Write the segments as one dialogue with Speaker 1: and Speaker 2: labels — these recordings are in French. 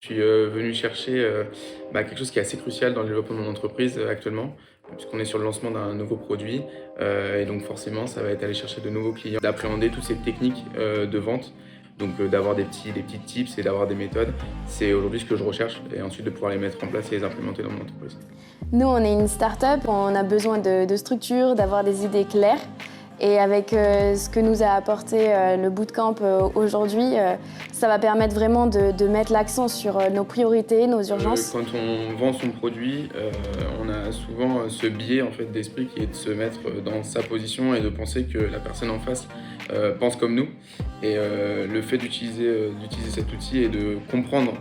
Speaker 1: Je suis venu chercher quelque chose qui est assez crucial dans le développement de mon entreprise actuellement, puisqu'on est sur le lancement d'un nouveau produit. Et donc forcément, ça va être aller chercher de nouveaux clients, d'appréhender toutes ces techniques de vente, donc d'avoir des petits tips et d'avoir des méthodes. C'est aujourd'hui ce que je recherche et ensuite de pouvoir les mettre en place et les implémenter dans mon entreprise.
Speaker 2: Nous, on est une start-up, on a besoin de structure, d'avoir des idées claires. Et avec ce que nous a apporté le bootcamp aujourd'hui, ça va permettre vraiment de mettre l'accent sur nos priorités, nos urgences.
Speaker 1: Quand on vend son produit, on a souvent ce biais en fait, d'esprit qui est de se mettre dans sa position et de penser que la personne en face pense comme nous. Et le fait d'utiliser cet outil et de comprendre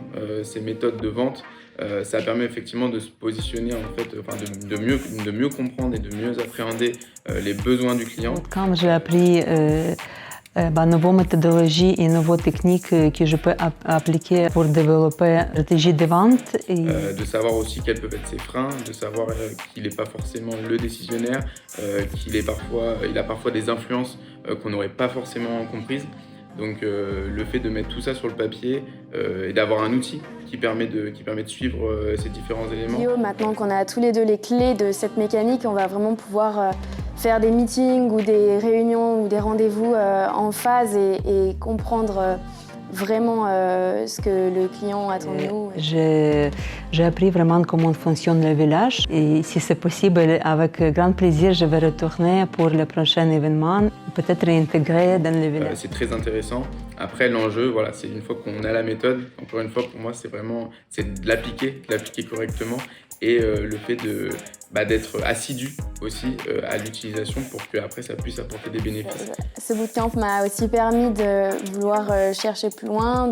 Speaker 1: ces méthodes de vente, ça permet effectivement de se positionner, en fait, de mieux comprendre et de mieux appréhender les besoins du client.
Speaker 3: Quand j'ai appris nouvelles méthodologies et nouvelles techniques que je peux appliquer pour développer une stratégie de vente.
Speaker 1: De savoir aussi quels peuvent être ses freins, de savoir qu'il n'est pas forcément le décisionnaire, il a parfois des influences qu'on n'aurait pas forcément comprises. Donc le fait de mettre tout ça sur le papier et d'avoir un outil qui permet de suivre ces différents éléments.
Speaker 2: Maintenant qu'on a tous les deux les clés de cette mécanique, on va vraiment pouvoir faire des meetings ou des réunions ou des rendez-vous en phase et comprendre vraiment ce que le client attend de nous.
Speaker 3: J'ai appris vraiment comment fonctionne le village et si c'est possible, avec grand plaisir, je vais retourner pour le prochain événement, peut-être réintégrer dans le village.
Speaker 1: C'est très intéressant. Après, l'enjeu, voilà, c'est une fois qu'on a la méthode, encore une fois, pour moi, c'est de l'appliquer correctement et le fait d'être assidu aussi à l'utilisation pour qu'après ça puisse apporter des bénéfices.
Speaker 2: Ce bootcamp m'a aussi permis de vouloir chercher plus loin,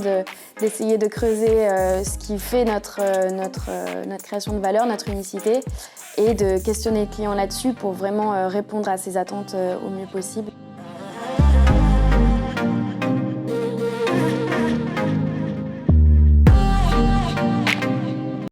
Speaker 2: d'essayer de creuser ce qui fait notre création de valeur, notre unicité, et de questionner le client là-dessus pour vraiment répondre à ses attentes au mieux possible.